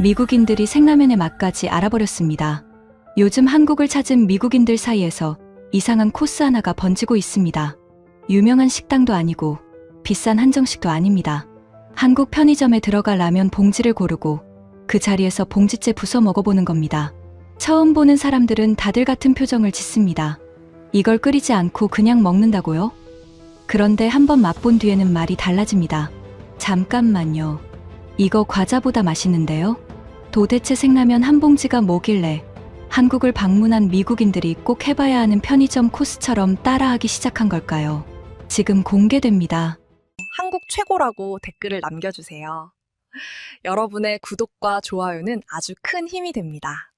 미국인들이 생라면의 맛까지 알아버렸습니다. 요즘 한국을 찾은 미국인들 사이에서 이상한 코스 하나가 번지고 있습니다. 유명한 식당도 아니고 비싼 한정식도 아닙니다. 한국 편의점에 들어가 라면 봉지를 고르고 그 자리에서 봉지째 부숴 먹어보는 겁니다. 처음 보는 사람들은 다들 같은 표정을 짓습니다. 이걸 끓이지 않고 그냥 먹는다고요? 그런데 한번 맛본 뒤에는 말이 달라집니다. 잠깐만요. 이거 과자보다 맛있는데요? 도대체 생라면 한 봉지가 뭐길래 한국을 방문한 미국인들이 꼭 해봐야 하는 편의점 코스처럼 따라하기 시작한 걸까요? 지금 공개됩니다. 한국 최고라고 댓글을 남겨주세요. 여러분의 구독과 좋아요는 아주 큰 힘이 됩니다.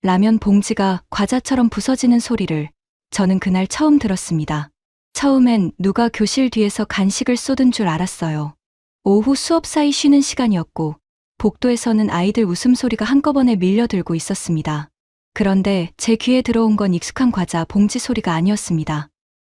라면 봉지가 과자처럼 부서지는 소리를 저는 그날 처음 들었습니다. 처음엔 누가 교실 뒤에서 간식을 쏟은 줄 알았어요. 오후 수업 사이 쉬는 시간이었고 복도에서는 아이들 웃음소리가 한꺼번에 밀려들고 있었습니다. 그런데 제 귀에 들어온 건 익숙한 과자 봉지 소리가 아니었습니다.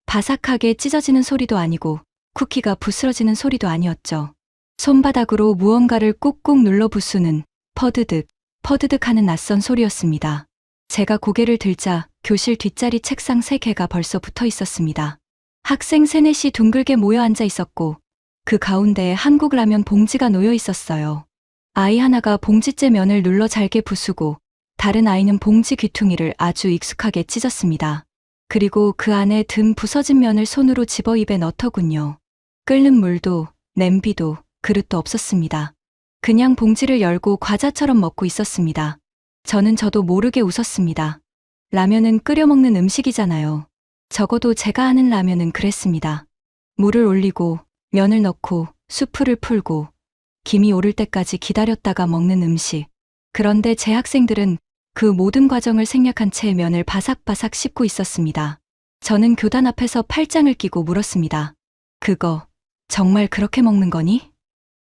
바삭하게 찢어지는 소리도 아니고 쿠키가 부스러지는 소리도 아니었죠. 손바닥으로 무언가를 꾹꾹 눌러 부수는 퍼드득, 퍼드득 하는 낯선 소리였습니다. 제가 고개를 들자 교실 뒷자리 책상 3개가 벌써 붙어 있었습니다. 학생 3, 4이 둥글게 모여 앉아 있었고 그 가운데에 한국 라면 봉지가 놓여 있었어요. 아이 하나가 봉지째 면을 눌러 잘게 부수고 다른 아이는 봉지 귀퉁이를 아주 익숙하게 찢었습니다. 그리고 그 안에 든 부서진 면을 손으로 집어 입에 넣더군요. 끓는 물도 냄비도 그릇도 없었습니다. 그냥 봉지를 열고 과자처럼 먹고 있었습니다. 저는 저도 모르게 웃었습니다. 라면은 끓여 먹는 음식이잖아요. 적어도 제가 아는 라면은 그랬습니다. 물을 올리고 면을 넣고 수프를 풀고 김이 오를 때까지 기다렸다가 먹는 음식. 그런데 제 학생들은 그 모든 과정을 생략한 채 면을 바삭바삭 씹고 있었습니다. 저는 교단 앞에서 팔짱을 끼고 물었습니다. 그거 정말 그렇게 먹는 거니?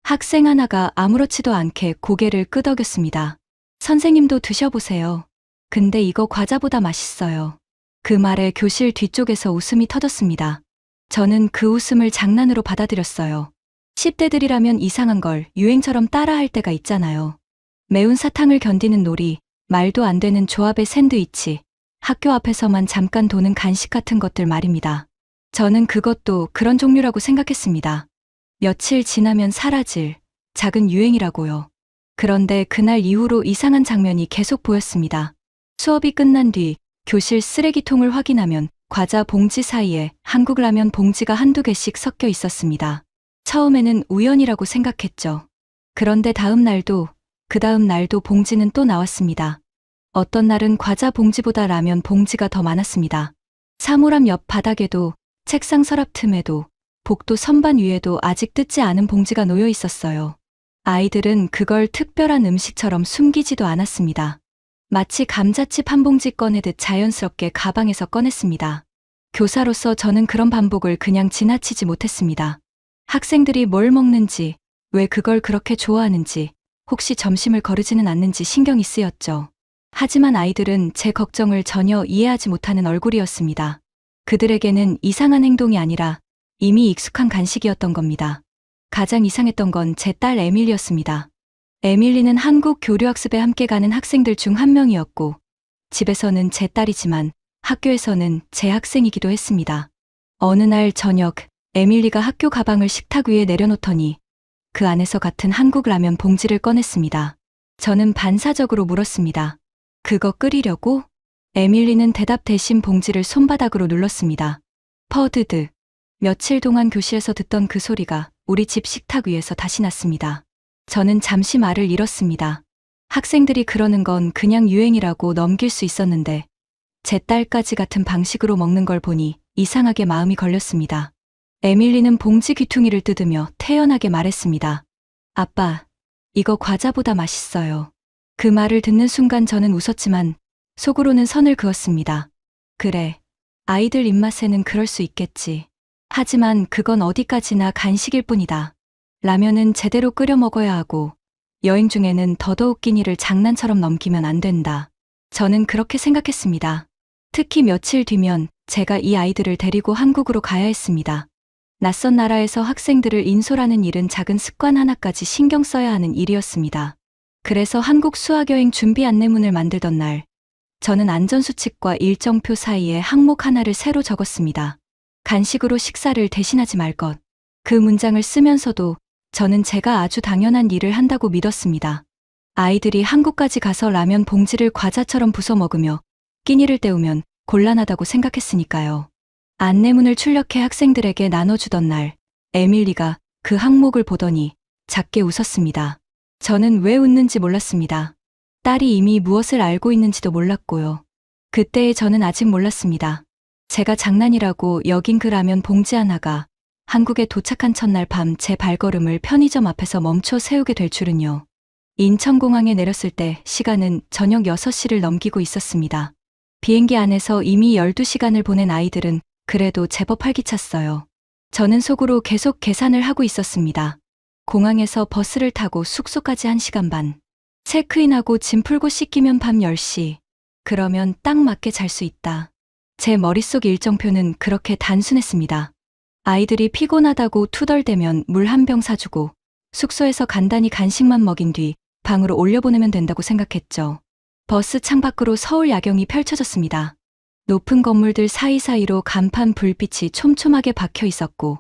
학생 하나가 아무렇지도 않게 고개를 끄덕였습니다. 선생님도 드셔보세요. 근데 이거 과자보다 맛있어요. 그 말에 교실 뒤쪽에서 웃음이 터졌습니다. 저는 그 웃음을 장난으로 받아들였어요. 10대들이라면 이상한 걸 유행처럼 따라할 때가 있잖아요. 매운 사탕을 견디는 놀이, 말도 안 되는 조합의 샌드위치, 학교 앞에서만 잠깐 도는 간식 같은 것들 말입니다. 저는 그것도 그런 종류라고 생각했습니다. 며칠 지나면 사라질 작은 유행이라고요. 그런데 그날 이후로 이상한 장면이 계속 보였습니다. 수업이 끝난 뒤 교실 쓰레기통을 확인하면 과자 봉지 사이에 한국 라면 봉지가 한두 개씩 섞여 있었습니다. 처음에는 우연이라고 생각했죠. 그런데 다음 날도 그 다음 날도 봉지는 또 나왔습니다. 어떤 날은 과자 봉지보다 라면 봉지가 더 많았습니다. 사물함 옆 바닥에도 책상 서랍 틈에도 복도 선반 위에도 아직 뜯지 않은 봉지가 놓여 있었어요. 아이들은 그걸 특별한 음식처럼 숨기지도 않았습니다. 마치 감자칩 한 봉지 꺼내듯 자연스럽게 가방에서 꺼냈습니다. 교사로서 저는 그런 반복을 그냥 지나치지 못했습니다. 학생들이 뭘 먹는지, 왜 그걸 그렇게 좋아하는지, 혹시 점심을 거르지는 않는지 신경이 쓰였죠. 하지만 아이들은 제 걱정을 전혀 이해하지 못하는 얼굴이었습니다. 그들에게는 이상한 행동이 아니라 이미 익숙한 간식이었던 겁니다. 가장 이상했던 건 제 딸 에밀리였습니다. 에밀리는 한국 교류학습에 함께 가는 학생들 중 한 명이었고 집에서는 제 딸이지만 학교에서는 제 학생이기도 했습니다. 어느 날 저녁 에밀리가 학교 가방을 식탁 위에 내려놓더니 그 안에서 같은 한국 라면 봉지를 꺼냈습니다. 저는 반사적으로 물었습니다. 그거 끓이려고? 에밀리는 대답 대신 봉지를 손바닥으로 눌렀습니다. 퍼드드. 며칠 동안 교실에서 듣던 그 소리가 우리 집 식탁 위에서 다시 났습니다. 저는 잠시 말을 잃었습니다. 학생들이 그러는 건 그냥 유행이라고 넘길 수 있었는데 제 딸까지 같은 방식으로 먹는 걸 보니 이상하게 마음이 걸렸습니다. 에밀리는 봉지 귀퉁이를 뜯으며 태연하게 말했습니다. 아빠, 이거 과자보다 맛있어요. 그 말을 듣는 순간 저는 웃었지만 속으로는 선을 그었습니다. 그래, 아이들 입맛에는 그럴 수 있겠지. 하지만 그건 어디까지나 간식일 뿐이다. 라면은 제대로 끓여 먹어야 하고 여행 중에는 더더욱 끼니를 장난처럼 넘기면 안 된다. 저는 그렇게 생각했습니다. 특히 며칠 뒤면 제가 이 아이들을 데리고 한국으로 가야 했습니다. 낯선 나라에서 학생들을 인솔하는 일은 작은 습관 하나까지 신경 써야 하는 일이었습니다. 그래서 한국 수학여행 준비 안내문을 만들던 날, 저는 안전수칙과 일정표 사이에 항목 하나를 새로 적었습니다. 간식으로 식사를 대신하지 말 것. 그 문장을 쓰면서도 저는 제가 아주 당연한 일을 한다고 믿었습니다. 아이들이 한국까지 가서 라면 봉지를 과자처럼 부숴 먹으며 끼니를 때우면 곤란하다고 생각했으니까요. 안내문을 출력해 학생들에게 나눠주던 날, 에밀리가 그 항목을 보더니 작게 웃었습니다. 저는 왜 웃는지 몰랐습니다. 딸이 이미 무엇을 알고 있는지도 몰랐고요. 그때의 저는 아직 몰랐습니다. 제가 장난이라고 여긴 그 라면 봉지 하나가 한국에 도착한 첫날 밤 제 발걸음을 편의점 앞에서 멈춰 세우게 될 줄은요. 인천공항에 내렸을 때 시간은 저녁 6시를 넘기고 있었습니다. 비행기 안에서 이미 12시간을 보낸 아이들은 그래도 제법 활기찼어요. 저는 속으로 계속 계산을 하고 있었습니다. 공항에서 버스를 타고 숙소까지 1시간 반. 체크인하고 짐 풀고 씻기면 밤 10시. 그러면 딱 맞게 잘 수 있다. 제 머릿속 일정표는 그렇게 단순했습니다. 아이들이 피곤하다고 투덜대면 물 한 병 사주고 숙소에서 간단히 간식만 먹인 뒤 방으로 올려보내면 된다고 생각했죠. 버스 창밖으로 서울 야경이 펼쳐졌습니다. 높은 건물들 사이사이로 간판 불빛이 촘촘하게 박혀 있었고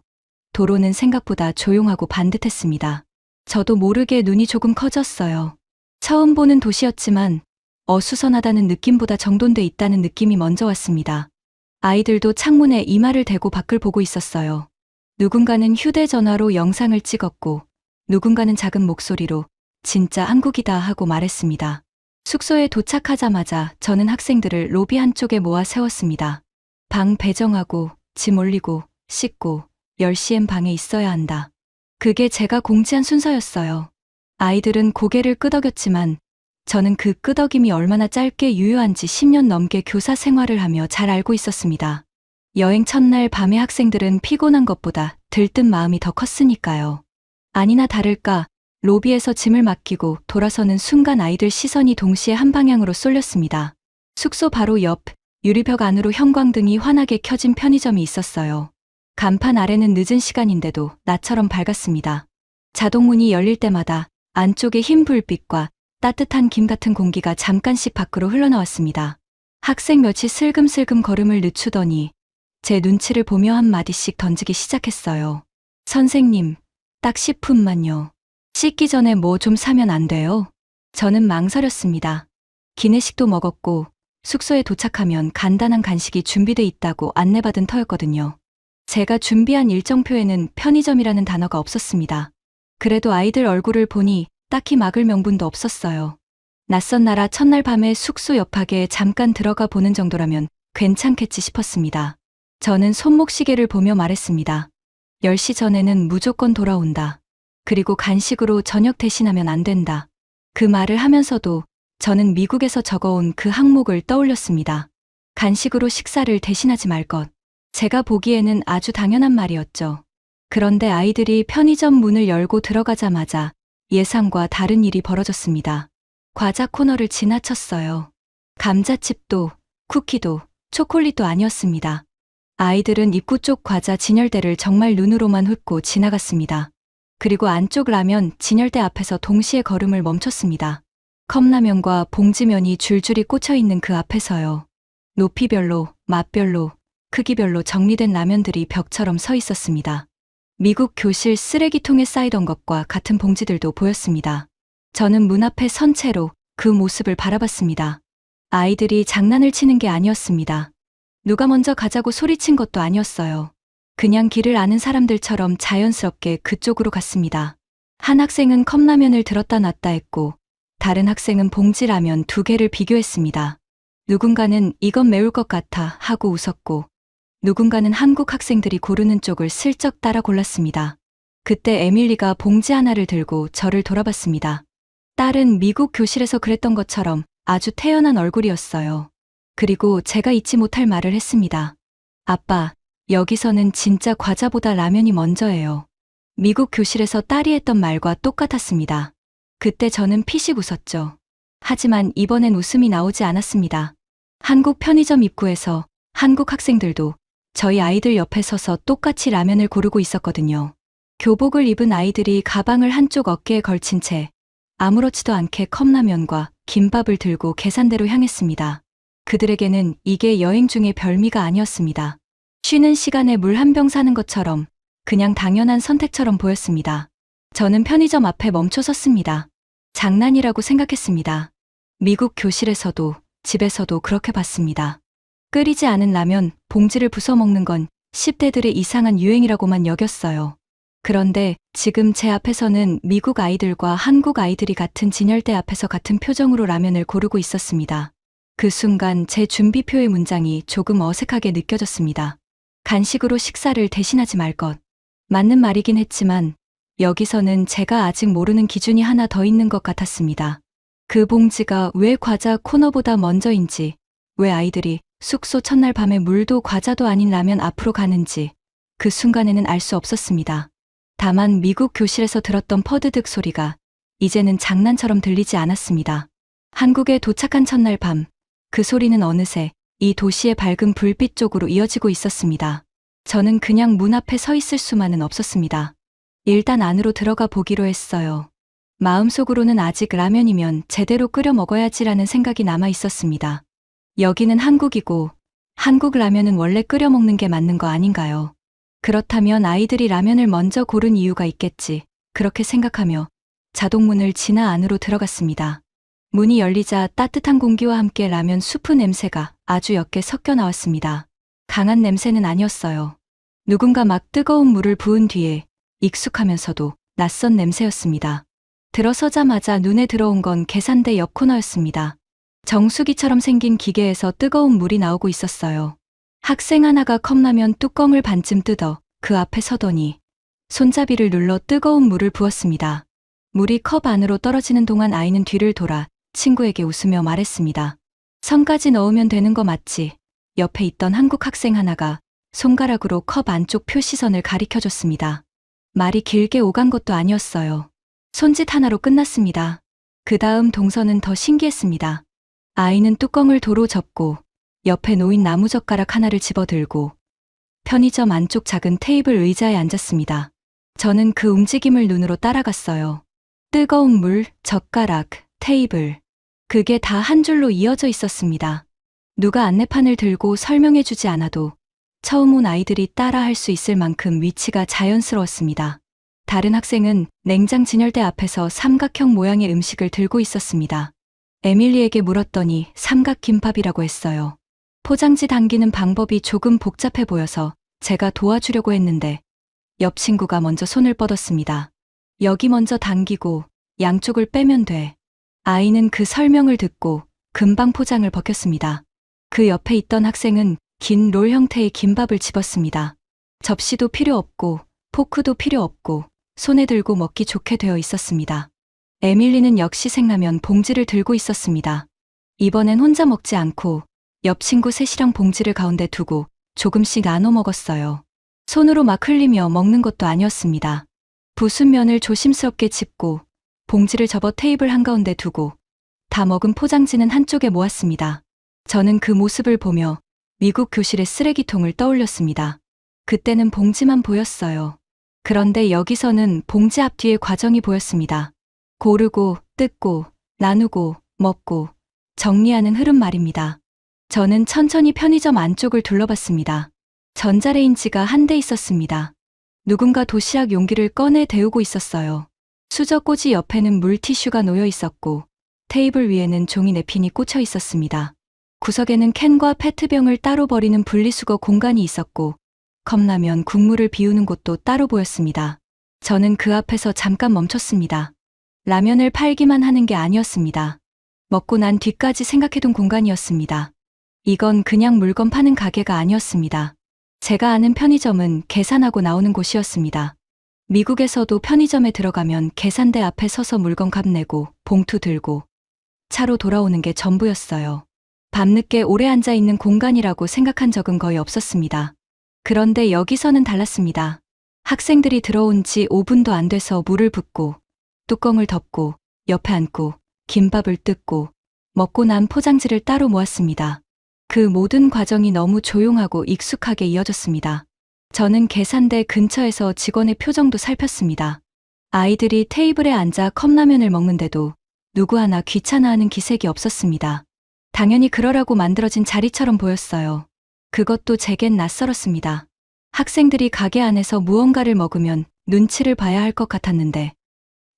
도로는 생각보다 조용하고 반듯했습니다. 저도 모르게 눈이 조금 커졌어요. 처음 보는 도시였지만 어수선하다는 느낌보다 정돈돼 있다는 느낌이 먼저 왔습니다. 아이들도 창문에 이마를 대고 밖을 보고 있었어요. 누군가는 휴대전화로 영상을 찍었고 누군가는 작은 목소리로 진짜 한국이다 하고 말했습니다. 숙소에 도착하자마자 저는 학생들을 로비 한쪽에 모아 세웠습니다. 방 배정하고 짐 올리고 씻고 10시엔 방에 있어야 한다. 그게 제가 공지한 순서였어요. 아이들은 고개를 끄덕였지만 저는 그 끄덕임이 얼마나 짧게 유효한지 10년 넘게 교사 생활을 하며 잘 알고 있었습니다. 여행 첫날 밤에 학생들은 피곤한 것보다 들뜬 마음이 더 컸으니까요. 아니나 다를까 로비에서 짐을 맡기고 돌아서는 순간 아이들 시선이 동시에 한 방향으로 쏠렸습니다. 숙소 바로 옆 유리벽 안으로 형광등이 환하게 켜진 편의점이 있었어요. 간판 아래는 늦은 시간인데도 나처럼 밝았습니다. 자동문이 열릴 때마다 안쪽에 흰 불빛과 따뜻한 김 같은 공기가 잠깐씩 밖으로 흘러나왔습니다. 학생 몇이 슬금슬금 걸음을 늦추더니 제 눈치를 보며 한마디씩 던지기 시작했어요. 선생님, 딱 10분만요. 씻기 전에 뭐 좀 사면 안 돼요? 저는 망설였습니다. 기내식도 먹었고 숙소에 도착하면 간단한 간식이 준비돼 있다고 안내받은 터였거든요. 제가 준비한 일정표에는 편의점이라는 단어가 없었습니다. 그래도 아이들 얼굴을 보니 딱히 막을 명분도 없었어요. 낯선 나라 첫날 밤에 숙소 옆하게 잠깐 들어가 보는 정도라면 괜찮겠지 싶었습니다. 저는 손목시계를 보며 말했습니다. 10시 전에는 무조건 돌아온다. 그리고 간식으로 저녁 대신하면 안 된다. 그 말을 하면서도 저는 미국에서 적어온 그 항목을 떠올렸습니다. 간식으로 식사를 대신하지 말 것. 제가 보기에는 아주 당연한 말이었죠. 그런데 아이들이 편의점 문을 열고 들어가자마자 예상과 다른 일이 벌어졌습니다. 과자 코너를 지나쳤어요. 감자칩도, 쿠키도, 초콜릿도 아니었습니다. 아이들은 입구 쪽 과자 진열대를 정말 눈으로만 훑고 지나갔습니다. 그리고 안쪽 라면 진열대 앞에서 동시에 걸음을 멈췄습니다. 컵라면과 봉지면이 줄줄이 꽂혀 있는 그 앞에서요. 높이별로, 맛별로, 크기별로 정리된 라면들이 벽처럼 서 있었습니다. 미국 교실 쓰레기통에 쌓이던 것과 같은 봉지들도 보였습니다. 저는 문 앞에 선 채로 그 모습을 바라봤습니다. 아이들이 장난을 치는 게 아니었습니다. 누가 먼저 가자고 소리친 것도 아니었어요. 그냥 길을 아는 사람들처럼 자연스럽게 그쪽으로 갔습니다. 한 학생은 컵라면을 들었다 놨다 했고 다른 학생은 봉지라면 2개를 비교했습니다. 누군가는 이건 매울 것 같아 하고 웃었고 누군가는 한국 학생들이 고르는 쪽을 슬쩍 따라 골랐습니다. 그때 에밀리가 봉지 하나를 들고 저를 돌아봤습니다. 딸은 미국 교실에서 그랬던 것처럼 아주 태연한 얼굴이었어요. 그리고 제가 잊지 못할 말을 했습니다. 아빠, 여기서는 진짜 과자보다 라면이 먼저예요. 미국 교실에서 딸이 했던 말과 똑같았습니다. 그때 저는 피식 웃었죠. 하지만 이번엔 웃음이 나오지 않았습니다. 한국 편의점 입구에서 한국 학생들도 저희 아이들 옆에 서서 똑같이 라면을 고르고 있었거든요. 교복을 입은 아이들이 가방을 한쪽 어깨에 걸친 채 아무렇지도 않게 컵라면과 김밥을 들고 계산대로 향했습니다. 그들에게는 이게 여행 중의 별미가 아니었습니다. 쉬는 시간에 물 한 병 사는 것처럼 그냥 당연한 선택처럼 보였습니다. 저는 편의점 앞에 멈춰 섰습니다. 장난이라고 생각했습니다. 미국 교실에서도 집에서도 그렇게 봤습니다. 끓이지 않은 라면 봉지를 부숴 먹는 건 10대들의 이상한 유행이라고만 여겼어요. 그런데 지금 제 앞에서는 미국 아이들과 한국 아이들이 같은 진열대 앞에서 같은 표정으로 라면을 고르고 있었습니다. 그 순간 제 준비표의 문장이 조금 어색하게 느껴졌습니다. 간식으로 식사를 대신하지 말 것. 맞는 말이긴 했지만 여기서는 제가 아직 모르는 기준이 하나 더 있는 것 같았습니다. 그 봉지가 왜 과자 코너보다 먼저인지, 왜 아이들이 숙소 첫날 밤에 물도 과자도 아닌 라면 앞으로 가는지 그 순간에는 알 수 없었습니다. 다만 미국 교실에서 들었던 퍼드득 소리가 이제는 장난처럼 들리지 않았습니다. 한국에 도착한 첫날 밤, 그 소리는 어느새 이 도시의 밝은 불빛 쪽으로 이어지고 있었습니다. 저는 그냥 문 앞에 서 있을 수만은 없었습니다. 일단 안으로 들어가 보기로 했어요. 마음속으로는 아직 라면이면 제대로 끓여 먹어야지라는 생각이 남아 있었습니다. 여기는 한국이고 한국 라면은 원래 끓여 먹는 게 맞는 거 아닌가요? 그렇다면 아이들이 라면을 먼저 고른 이유가 있겠지. 그렇게 생각하며 자동문을 지나 안으로 들어갔습니다. 문이 열리자 따뜻한 공기와 함께 라면 수프 냄새가 아주 옅게 섞여 나왔습니다. 강한 냄새는 아니었어요. 누군가 막 뜨거운 물을 부은 뒤에 익숙하면서도 낯선 냄새였습니다. 들어서자마자 눈에 들어온 건 계산대 옆 코너였습니다. 정수기처럼 생긴 기계에서 뜨거운 물이 나오고 있었어요. 학생 하나가 컵라면 뚜껑을 반쯤 뜯어 그 앞에 서더니 손잡이를 눌러 뜨거운 물을 부었습니다. 물이 컵 안으로 떨어지는 동안 아이는 뒤를 돌아 친구에게 웃으며 말했습니다. 선까지 넣으면 되는 거 맞지? 옆에 있던 한국 학생 하나가 손가락으로 컵 안쪽 표시선을 가리켜줬습니다. 말이 길게 오간 것도 아니었어요. 손짓 하나로 끝났습니다. 그 다음 동선은 더 신기했습니다. 아이는 뚜껑을 도로 접고 옆에 놓인 나무젓가락 하나를 집어들고 편의점 안쪽 작은 테이블 의자에 앉았습니다. 저는 그 움직임을 눈으로 따라갔어요. 뜨거운 물, 젓가락, 테이블. 그게 다 한 줄로 이어져 있었습니다. 누가 안내판을 들고 설명해주지 않아도 처음 온 아이들이 따라 할 수 있을 만큼 위치가 자연스러웠습니다. 다른 학생은 냉장 진열대 앞에서 삼각형 모양의 음식을 들고 있었습니다. 에밀리에게 물었더니 삼각김밥이라고 했어요. 포장지 당기는 방법이 조금 복잡해 보여서 제가 도와주려고 했는데 옆 친구가 먼저 손을 뻗었습니다. 여기 먼저 당기고 양쪽을 빼면 돼. 아이는 그 설명을 듣고 금방 포장을 벗겼습니다. 그 옆에 있던 학생은 긴 롤 형태의 김밥을 집었습니다. 접시도 필요 없고 포크도 필요 없고 손에 들고 먹기 좋게 되어 있었습니다. 에밀리는 역시 생라면 봉지를 들고 있었습니다. 이번엔 혼자 먹지 않고 옆 친구 셋이랑 봉지를 가운데 두고 조금씩 나눠 먹었어요. 손으로 막 흘리며 먹는 것도 아니었습니다. 부순 면을 조심스럽게 짚고 봉지를 접어 테이블 한가운데 두고 다 먹은 포장지는 한쪽에 모았습니다. 저는 그 모습을 보며 미국 교실의 쓰레기통을 떠올렸습니다. 그때는 봉지만 보였어요. 그런데 여기서는 봉지 앞뒤의 과정이 보였습니다. 고르고, 뜯고, 나누고, 먹고, 정리하는 흐름 말입니다. 저는 천천히 편의점 안쪽을 둘러봤습니다. 전자레인지가 한 대 있었습니다. 누군가 도시락 용기를 꺼내 데우고 있었어요. 수저꽂이 옆에는 물티슈가 놓여 있었고 테이블 위에는 종이 냅킨이 꽂혀 있었습니다. 구석에는 캔과 페트병을 따로 버리는 분리수거 공간이 있었고 컵라면 국물을 비우는 곳도 따로 보였습니다. 저는 그 앞에서 잠깐 멈췄습니다. 라면을 팔기만 하는 게 아니었습니다. 먹고 난 뒤까지 생각해둔 공간이었습니다. 이건 그냥 물건 파는 가게가 아니었습니다. 제가 아는 편의점은 계산하고 나오는 곳이었습니다. 미국에서도 편의점에 들어가면 계산대 앞에 서서 물건 값 내고 봉투 들고 차로 돌아오는 게 전부였어요. 밤늦게 오래 앉아 있는 공간이라고 생각한 적은 거의 없었습니다. 그런데 여기서는 달랐습니다. 학생들이 들어온 지 5분도 안 돼서 물을 붓고 뚜껑을 덮고 옆에 앉고 김밥을 뜯고 먹고 난 포장지를 따로 모았습니다. 그 모든 과정이 너무 조용하고 익숙하게 이어졌습니다. 저는 계산대 근처에서 직원의 표정도 살폈습니다. 아이들이 테이블에 앉아 컵라면을 먹는데도 누구 하나 귀찮아하는 기색이 없었습니다. 당연히 그러라고 만들어진 자리처럼 보였어요. 그것도 제겐 낯설었습니다. 학생들이 가게 안에서 무언가를 먹으면 눈치를 봐야 할 것 같았는데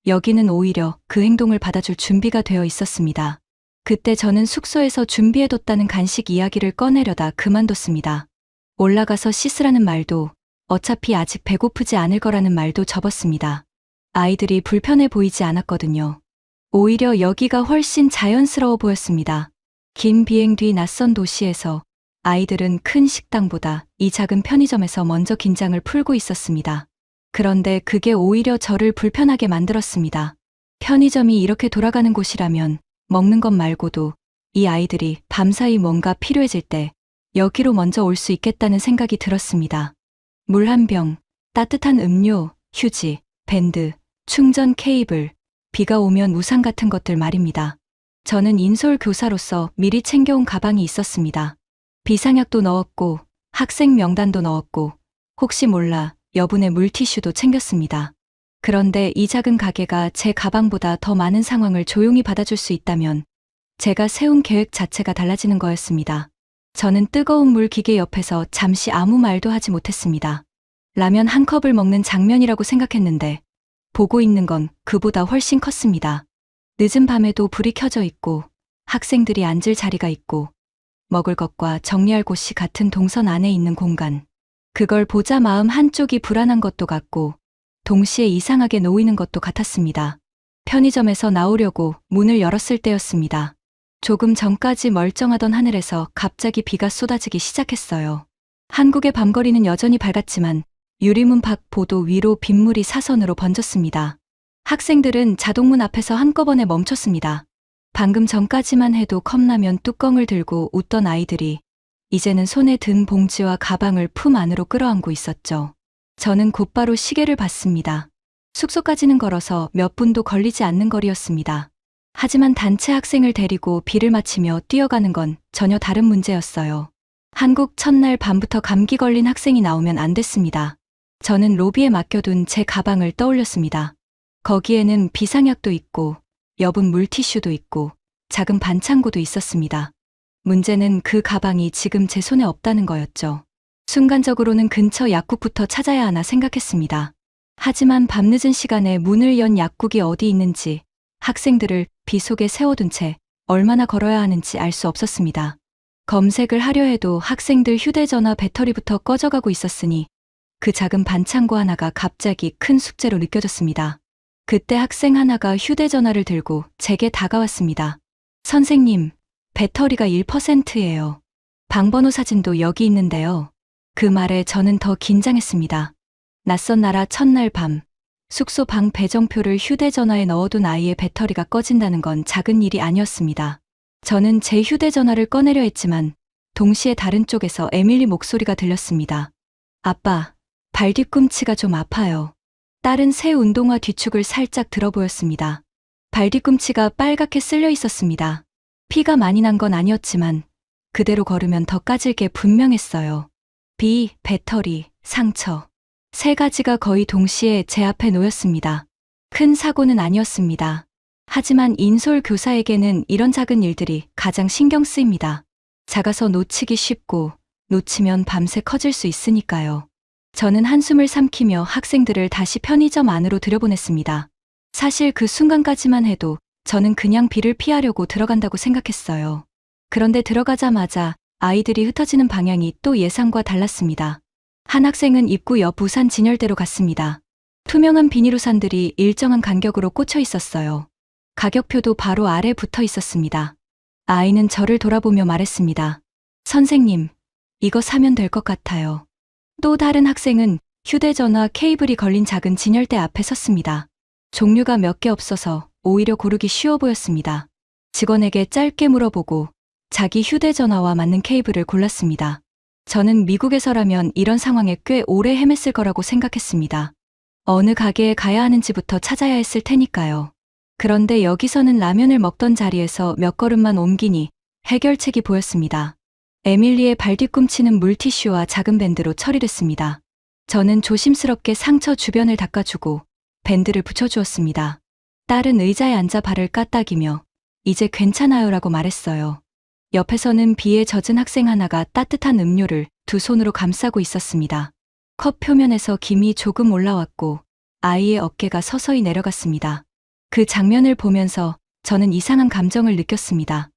여기는 오히려 그 행동을 받아줄 준비가 되어 있었습니다. 그때 저는 숙소에서 준비해뒀다는 간식 이야기를 꺼내려다 그만뒀습니다. 올라가서 씻으라는 말도 어차피 아직 배고프지 않을 거라는 말도 접었습니다. 아이들이 불편해 보이지 않았거든요. 오히려 여기가 훨씬 자연스러워 보였습니다. 긴 비행 뒤 낯선 도시에서 아이들은 큰 식당보다 이 작은 편의점에서 먼저 긴장을 풀고 있었습니다. 그런데 그게 오히려 저를 불편하게 만들었습니다. 편의점이 이렇게 돌아가는 곳이라면 먹는 것 말고도 이 아이들이 밤사이 뭔가 필요해질 때 여기로 먼저 올 수 있겠다는 생각이 들었습니다. 물 한 병, 따뜻한 음료, 휴지, 밴드, 충전 케이블, 비가 오면 우산 같은 것들 말입니다. 저는 인솔 교사로서 미리 챙겨온 가방이 있었습니다. 비상약도 넣었고 학생 명단도 넣었고 혹시 몰라 여분의 물티슈도 챙겼습니다. 그런데 이 작은 가게가 제 가방보다 더 많은 상황을 조용히 받아줄 수 있다면 제가 세운 계획 자체가 달라지는 거였습니다. 저는 뜨거운 물 기계 옆에서 잠시 아무 말도 하지 못했습니다. 라면 한 컵을 먹는 장면이라고 생각했는데 보고 있는 건 그보다 훨씬 컸습니다. 늦은 밤에도 불이 켜져 있고 학생들이 앉을 자리가 있고 먹을 것과 정리할 곳이 같은 동선 안에 있는 공간. 그걸 보자 마음 한쪽이 불안한 것도 같고 동시에 이상하게 놓이는 것도 같았습니다. 편의점에서 나오려고 문을 열었을 때였습니다. 조금 전까지 멀쩡하던 하늘에서 갑자기 비가 쏟아지기 시작했어요. 한국의 밤거리는 여전히 밝았지만 유리문 밖 보도 위로 빗물이 사선으로 번졌습니다. 학생들은 자동문 앞에서 한꺼번에 멈췄습니다. 방금 전까지만 해도 컵라면 뚜껑을 들고 웃던 아이들이 이제는 손에 든 봉지와 가방을 품 안으로 끌어안고 있었죠. 저는 곧바로 시계를 봤습니다. 숙소까지는 걸어서 몇 분도 걸리지 않는 거리였습니다. 하지만 단체 학생을 데리고 비를 맞히며 뛰어가는 건 전혀 다른 문제였어요. 한국 첫날 밤부터 감기 걸린 학생이 나오면 안 됐습니다. 저는 로비에 맡겨둔 제 가방을 떠올렸습니다. 거기에는 비상약도 있고 여분 물티슈도 있고 작은 반창고도 있었습니다. 문제는 그 가방이 지금 제 손에 없다는 거였죠. 순간적으로는 근처 약국부터 찾아야 하나 생각했습니다. 하지만 밤늦은 시간에 문을 연 약국이 어디 있는지 학생들을 비 속에 세워둔 채 얼마나 걸어야 하는지 알 수 없었습니다. 검색을 하려 해도 학생들 휴대전화 배터리부터 꺼져가고 있었으니 그 작은 반창고 하나가 갑자기 큰 숙제로 느껴졌습니다. 그때 학생 하나가 휴대전화를 들고 제게 다가왔습니다. 선생님, 배터리가 1%예요. 방번호 사진도 여기 있는데요. 그 말에 저는 더 긴장했습니다. 낯선 나라 첫날 밤, 숙소 방 배정표를 휴대전화에 넣어둔 아이의 배터리가 꺼진다는 건 작은 일이 아니었습니다. 저는 제 휴대전화를 꺼내려 했지만 동시에 다른 쪽에서 에밀리 목소리가 들렸습니다. 아빠, 발 뒤꿈치가 좀 아파요. 딸은 새 운동화 뒤축을 살짝 들어 보였습니다. 발 뒤꿈치가 빨갛게 쓸려 있었습니다. 피가 많이 난 건 아니었지만 그대로 걸으면 더 까질 게 분명했어요. 비, 배터리, 상처. 세 가지가 거의 동시에 제 앞에 놓였습니다. 큰 사고는 아니었습니다. 하지만 인솔 교사에게는 이런 작은 일들이 가장 신경 쓰입니다. 작아서 놓치기 쉽고 놓치면 밤새 커질 수 있으니까요. 저는 한숨을 삼키며 학생들을 다시 편의점 안으로 들여보냈습니다. 사실 그 순간까지만 해도 저는 그냥 비를 피하려고 들어간다고 생각했어요. 그런데 들어가자마자 아이들이 흩어지는 방향이 또 예상과 달랐습니다. 한 학생은 입구 옆 우산 진열대로 갔습니다. 투명한 비닐 우산들이 일정한 간격으로 꽂혀 있었어요. 가격표도 바로 아래 붙어 있었습니다. 아이는 저를 돌아보며 말했습니다. 선생님, 이거 사면 될 것 같아요. 또 다른 학생은 휴대전화 케이블이 걸린 작은 진열대 앞에 섰습니다. 종류가 몇 개 없어서 오히려 고르기 쉬워 보였습니다. 직원에게 짧게 물어보고 자기 휴대전화와 맞는 케이블을 골랐습니다. 저는 미국에서라면 이런 상황에 꽤 오래 헤맸을 거라고 생각했습니다. 어느 가게에 가야 하는지부터 찾아야 했을 테니까요. 그런데 여기서는 라면을 먹던 자리에서 몇 걸음만 옮기니 해결책이 보였습니다. 에밀리의 발 뒤꿈치는 물티슈와 작은 밴드로 처리됐습니다. 저는 조심스럽게 상처 주변을 닦아주고 밴드를 붙여주었습니다. 딸은 의자에 앉아 발을 까딱이며 이제 괜찮아요라고 말했어요. 옆에서는 비에 젖은 학생 하나가 따뜻한 음료를 두 손으로 감싸고 있었습니다. 컵 표면에서 김이 조금 올라왔고 아이의 어깨가 서서히 내려갔습니다. 그 장면을 보면서 저는 이상한 감정을 느꼈습니다.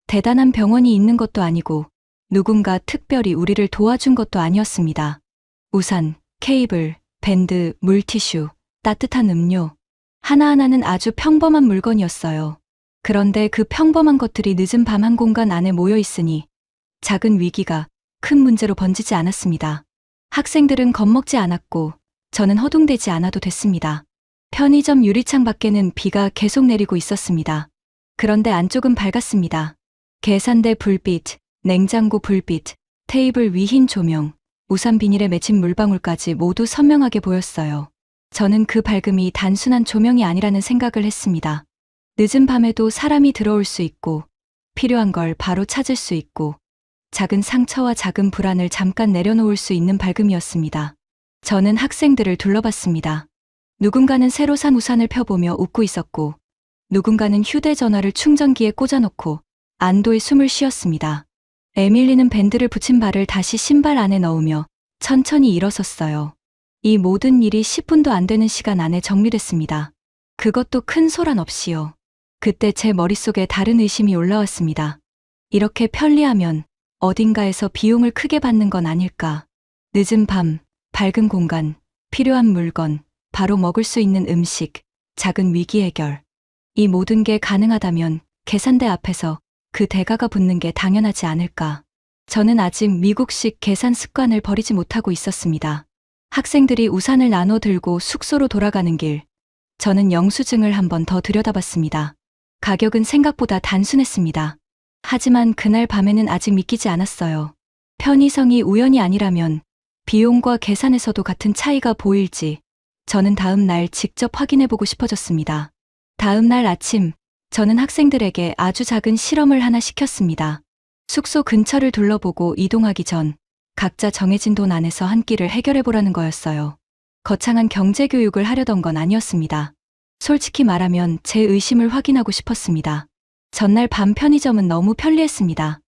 대단한 병원이 있는 것도 아니고 누군가 특별히 우리를 도와준 것도 아니었습니다. 우산, 케이블, 밴드, 물티슈, 따뜻한 음료. 하나하나는 아주 평범한 물건이었어요. 그런데 그 평범한 것들이 늦은 밤 한 공간 안에 모여 있으니 작은 위기가 큰 문제로 번지지 않았습니다. 학생들은 겁먹지 않았고 저는 허둥대지 않아도 됐습니다. 편의점 유리창 밖에는 비가 계속 내리고 있었습니다. 그런데 안쪽은 밝았습니다. 계산대 불빛, 냉장고 불빛, 테이블 위 흰 조명, 우산 비닐에 맺힌 물방울까지 모두 선명하게 보였어요. 저는 그 밝음이 단순한 조명이 아니라는 생각을 했습니다. 늦은 밤에도 사람이 들어올 수 있고 필요한 걸 바로 찾을 수 있고 작은 상처와 작은 불안을 잠깐 내려놓을 수 있는 밝음이었습니다. 저는 학생들을 둘러봤습니다. 누군가는 새로 산 우산을 펴보며 웃고 있었고 누군가는 휴대전화를 충전기에 꽂아놓고 안도의 숨을 쉬었습니다. 에밀리는 밴드를 붙인 발을 다시 신발 안에 넣으며 천천히 일어섰어요. 이 모든 일이 10분도 안 되는 시간 안에 정리됐습니다. 그것도 큰 소란 없이요. 그때 제 머릿속에 다른 의심이 올라왔습니다. 이렇게 편리하면 어딘가에서 비용을 크게 받는 건 아닐까. 늦은 밤, 밝은 공간, 필요한 물건, 바로 먹을 수 있는 음식, 작은 위기 해결. 이 모든 게 가능하다면 계산대 앞에서 그 대가가 붙는 게 당연하지 않을까. 저는 아직 미국식 계산 습관을 버리지 못하고 있었습니다. 학생들이 우산을 나눠 들고 숙소로 돌아가는 길, 저는 영수증을 한 번 더 들여다봤습니다. 가격은 생각보다 단순했습니다. 하지만 그날 밤에는 아직 믿기지 않았어요. 편의성이 우연이 아니라면 비용과 계산에서도 같은 차이가 보일지 저는 다음 날 직접 확인해보고 싶어졌습니다. 다음 날 아침, 저는 학생들에게 아주 작은 실험을 하나 시켰습니다. 숙소 근처를 둘러보고 이동하기 전 각자 정해진 돈 안에서 한 끼를 해결해보라는 거였어요. 거창한 경제교육을 하려던 건 아니었습니다. 솔직히 말하면 제 의심을 확인하고 싶었습니다. 전날 밤 편의점은 너무 편리했습니다.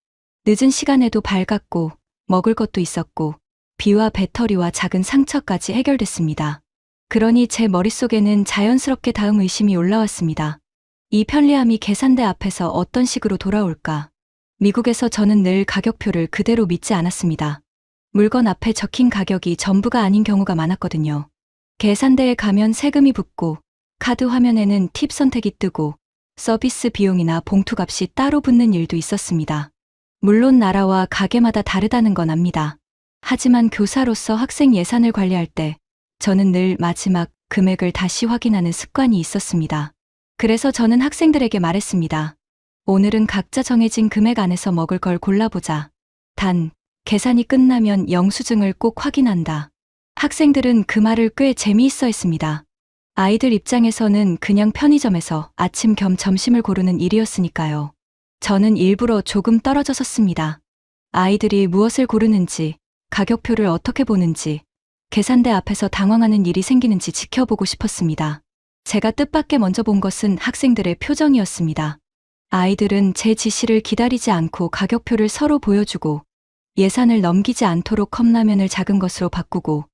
늦은 시간에도 밝았고 먹을 것도 있었고 비와 배터리와 작은 상처까지 해결됐습니다. 그러니 제 머릿속에는 자연스럽게 다음 의심이 올라왔습니다. 이 편리함이 계산대 앞에서 어떤 식으로 돌아올까? 미국에서 저는 늘 가격표를 그대로 믿지 않았습니다. 물건 앞에 적힌 가격이 전부가 아닌 경우가 많았거든요. 계산대에 가면 세금이 붙고 카드 화면에는 팁 선택이 뜨고 서비스 비용이나 봉투값이 따로 붙는 일도 있었습니다. 물론 나라와 가게마다 다르다는 건 압니다. 하지만 교사로서 학생 예산을 관리할 때 저는 늘 마지막 금액을 다시 확인하는 습관이 있었습니다. 그래서 저는 학생들에게 말했습니다. 오늘은 각자 정해진 금액 안에서 먹을 걸 골라보자. 단, 계산이 끝나면 영수증을 꼭 확인한다. 학생들은 그 말을 꽤 재미있어 했습니다. 아이들 입장에서는 그냥 편의점에서 아침 겸 점심을 고르는 일이었으니까요. 저는 일부러 조금 떨어져 섰습니다. 아이들이 무엇을 고르는지, 가격표를 어떻게 보는지, 계산대 앞에서 당황하는 일이 생기는지 지켜보고 싶었습니다. 제가 뜻밖의 먼저 본 것은 학생들의 표정이었습니다. 아이들은 제 지시를 기다리지 않고 가격표를 서로 보여주고 예산을 넘기지 않도록 컵라면을 작은 것으로 바꾸고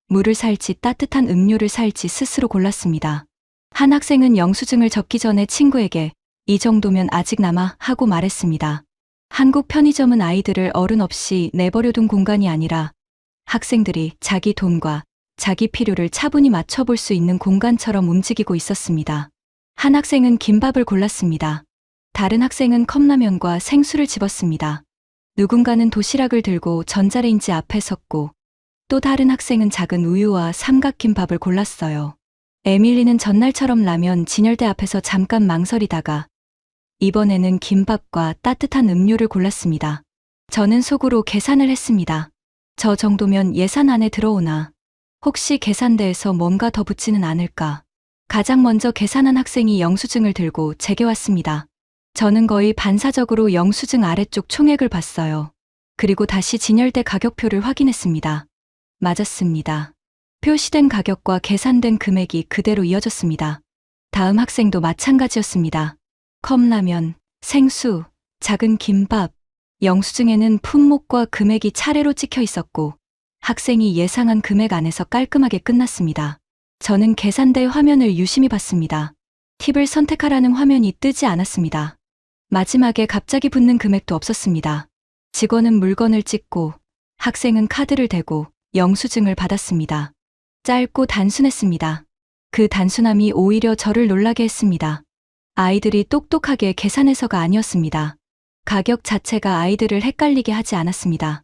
물을 살지 따뜻한 음료를 살지 스스로 골랐습니다. 한 학생은 영수증을 적기 전에 친구에게 이 정도면 아직 남아 하고 말했습니다. 한국 편의점은 아이들을 어른 없이 내버려둔 공간이 아니라 학생들이 자기 돈과 자기 필요를 차분히 맞춰볼 수 있는 공간처럼 움직이고 있었습니다. 한 학생은 김밥을 골랐습니다. 다른 학생은 컵라면과 생수를 집었습니다. 누군가는 도시락을 들고 전자레인지 앞에 섰고 또 다른 학생은 작은 우유와 삼각김밥을 골랐어요. 에밀리는 전날처럼 라면 진열대 앞에서 잠깐 망설이다가 이번에는 김밥과 따뜻한 음료를 골랐습니다. 저는 속으로 계산을 했습니다. 저 정도면 예산 안에 들어오나 혹시 계산대에서 뭔가 더 붙지는 않을까. 가장 먼저 계산한 학생이 영수증을 들고 제게 왔습니다. 저는 거의 반사적으로 영수증 아래쪽 총액을 봤어요. 그리고 다시 진열대 가격표를 확인했습니다. 맞았습니다. 표시된 가격과 계산된 금액이 그대로 이어졌습니다. 다음 학생도 마찬가지였습니다. 컵라면, 생수, 작은 김밥, 영수증에는 품목과 금액이 차례로 찍혀 있었고 학생이 예상한 금액 안에서 깔끔하게 끝났습니다. 저는 계산대 화면을 유심히 봤습니다. 팁을 선택하라는 화면이 뜨지 않았습니다. 마지막에 갑자기 붙는 금액도 없었습니다. 직원은 물건을 찍고 학생은 카드를 대고 영수증을 받았습니다. 짧고 단순했습니다. 그 단순함이 오히려 저를 놀라게 했습니다. 아이들이 똑똑하게 계산해서가 아니었습니다. 가격 자체가 아이들을 헷갈리게 하지 않았습니다.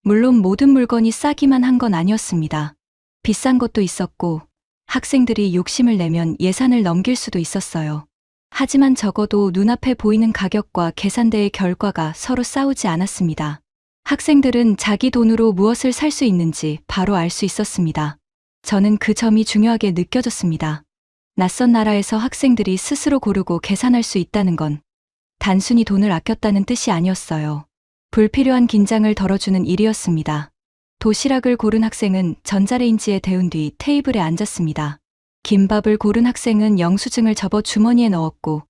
물론 모든 물건이 싸기만 한 건 아니었습니다. 비싼 것도 있었고 학생들이 욕심을 내면 예산을 넘길 수도 있었어요. 하지만 적어도 눈앞에 보이는 가격과 계산대의 결과가 서로 싸우지 않았습니다. 학생들은 자기 돈으로 무엇을 살 수 있는지 바로 알 수 있었습니다. 저는 그 점이 중요하게 느껴졌습니다. 낯선 나라에서 학생들이 스스로 고르고 계산할 수 있다는 건 단순히 돈을 아꼈다는 뜻이 아니었어요. 불필요한 긴장을 덜어주는 일이었습니다. 도시락을 고른 학생은 전자레인지에 데운 뒤 테이블에 앉았습니다. 김밥을 고른 학생은 영수증을 접어 주머니에 넣었고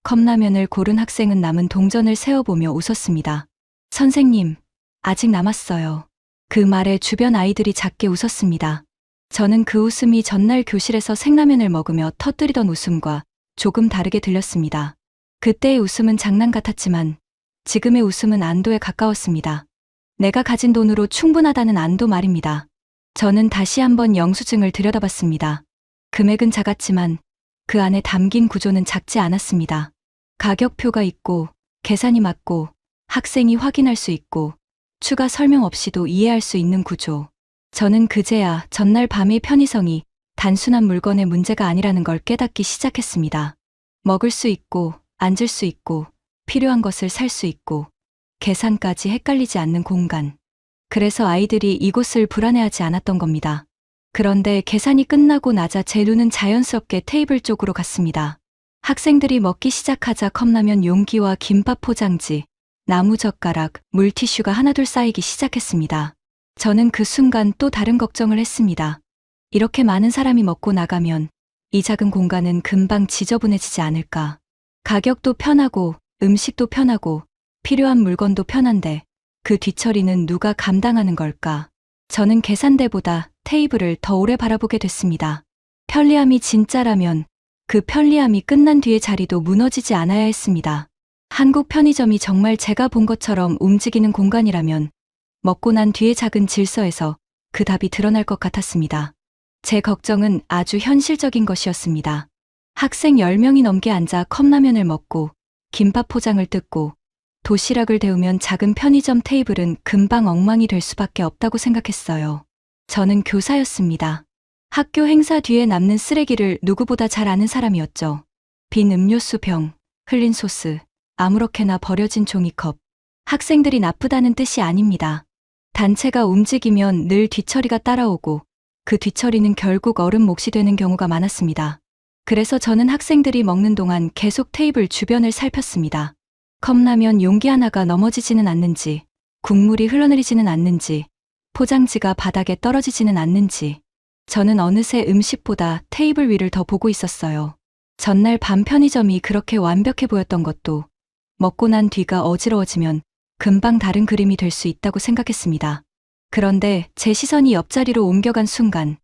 컵라면을 고른 학생은 남은 동전을 세어보며 웃었습니다. 선생님, 아직 남았어요. 그 말에 주변 아이들이 작게 웃었습니다. 저는 그 웃음이 전날 교실에서 생라면을 먹으며 터뜨리던 웃음과 조금 다르게 들렸습니다. 그때의 웃음은 장난 같았지만 지금의 웃음은 안도에 가까웠습니다. 내가 가진 돈으로 충분하다는 안도 말입니다. 저는 다시 한번 영수증을 들여다봤습니다. 금액은 작았지만 그 안에 담긴 구조는 작지 않았습니다. 가격표가 있고 계산이 맞고 학생이 확인할 수 있고 추가 설명 없이도 이해할 수 있는 구조. 저는 그제야 전날 밤의 편의성이 단순한 물건의 문제가 아니라는 걸 깨닫기 시작했습니다. 먹을 수 있고 앉을 수 있고 필요한 것을 살 수 있고 계산까지 헷갈리지 않는 공간. 그래서 아이들이 이곳을 불안해하지 않았던 겁니다. 그런데 계산이 끝나고 나자 제 눈은 자연스럽게 테이블 쪽으로 갔습니다. 학생들이 먹기 시작하자 컵라면 용기와 김밥 포장지, 나무젓가락, 물티슈가 하나둘 쌓이기 시작했습니다. 저는 그 순간 또 다른 걱정을 했습니다. 이렇게 많은 사람이 먹고 나가면 이 작은 공간은 금방 지저분해지지 않을까. 가격도 편하고 음식도 편하고 필요한 물건도 편한데 그 뒤처리는 누가 감당하는 걸까? 저는 계산대보다 테이블을 더 오래 바라보게 됐습니다. 편리함이 진짜라면 그 편리함이 끝난 뒤의 자리도 무너지지 않아야 했습니다. 한국 편의점이 정말 제가 본 것처럼 움직이는 공간이라면 먹고 난 뒤의 작은 질서에서 그 답이 드러날 것 같았습니다. 제 걱정은 아주 현실적인 것이었습니다. 학생 10명이 넘게 앉아 컵라면을 먹고 김밥 포장을 뜯고 도시락을 데우면 작은 편의점 테이블은 금방 엉망이 될 수밖에 없다고 생각했어요. 저는 교사였습니다. 학교 행사 뒤에 남는 쓰레기를 누구보다 잘 아는 사람이었죠. 빈 음료수 병, 흘린 소스, 아무렇게나 버려진 종이컵. 학생들이 나쁘다는 뜻이 아닙니다. 단체가 움직이면 늘 뒤처리가 따라오고 그 뒤처리는 결국 어른 몫이 되는 경우가 많았습니다. 그래서 저는 학생들이 먹는 동안 계속 테이블 주변을 살폈습니다. 컵라면 용기 하나가 넘어지지는 않는지, 국물이 흘러내리지는 않는지, 포장지가 바닥에 떨어지지는 않는지. 저는 어느새 음식보다 테이블 위를 더 보고 있었어요. 전날 밤 편의점이 그렇게 완벽해 보였던 것도 먹고 난 뒤가 어지러워지면 금방 다른 그림이 될 수 있다고 생각했습니다. 그런데 제 시선이 옆자리로 옮겨간 순간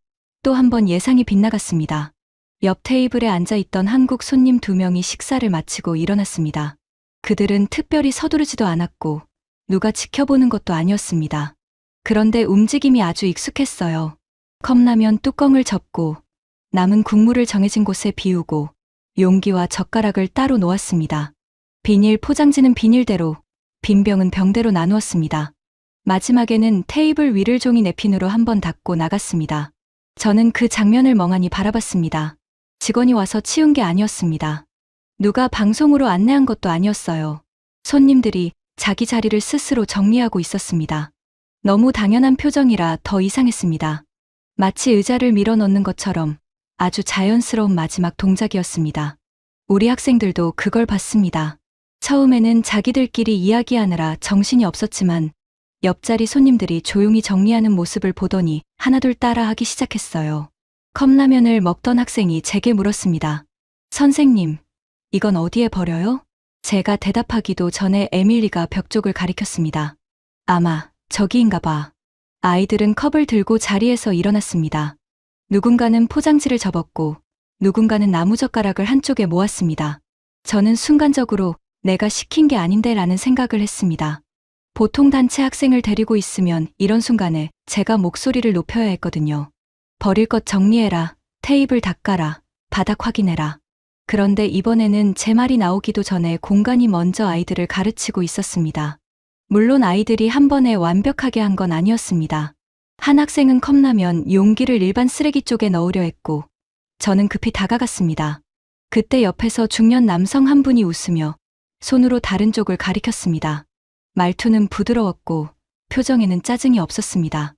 또 한 번 예상이 빗나갔습니다. 옆 테이블에 앉아있던 한국 손님 2명이 식사를 마치고 일어났습니다. 그들은 특별히 서두르지도 않았고 누가 지켜보는 것도 아니었습니다. 그런데 움직임이 아주 익숙했어요. 컵라면 뚜껑을 접고 남은 국물을 정해진 곳에 비우고 용기와 젓가락을 따로 놓았습니다. 비닐 포장지는 비닐대로, 빈 병은 병대로 나누었습니다. 마지막에는 테이블 위를 종이 냅킨으로 한번 닦고 나갔습니다. 저는 그 장면을 멍하니 바라봤습니다. 직원이 와서 치운 게 아니었습니다. 누가 방송으로 안내한 것도 아니었어요. 손님들이 자기 자리를 스스로 정리하고 있었습니다. 너무 당연한 표정이라 더 이상했습니다. 마치 의자를 밀어 넣는 것처럼 아주 자연스러운 마지막 동작이었습니다. 우리 학생들도 그걸 봤습니다. 처음에는 자기들끼리 이야기하느라 정신이 없었지만 옆자리 손님들이 조용히 정리하는 모습을 보더니 하나둘 따라하기 시작했어요. 컵라면을 먹던 학생이 제게 물었습니다. 선생님, 이건 어디에 버려요? 제가 대답하기도 전에 에밀리가 벽 쪽을 가리켰습니다. 아마 저기인가 봐. 아이들은 컵을 들고 자리에서 일어났습니다. 누군가는 포장지를 접었고 누군가는 나무젓가락을 한쪽에 모았습니다. 저는 순간적으로 내가 시킨 게 아닌데 라는 생각을 했습니다. 보통 단체 학생을 데리고 있으면 이런 순간에 제가 목소리를 높여야 했거든요. 버릴 것 정리해라, 테이블 닦아라, 바닥 확인해라. 그런데 이번에는 제 말이 나오기도 전에 공간이 먼저 아이들을 가르치고 있었습니다. 물론 아이들이 한 번에 완벽하게 한 건 아니었습니다. 한 학생은 컵라면 용기를 일반 쓰레기 쪽에 넣으려 했고 저는 급히 다가갔습니다. 그때 옆에서 중년 남성 한 분이 웃으며 손으로 다른 쪽을 가리켰습니다. 말투는 부드러웠고 표정에는 짜증이 없었습니다.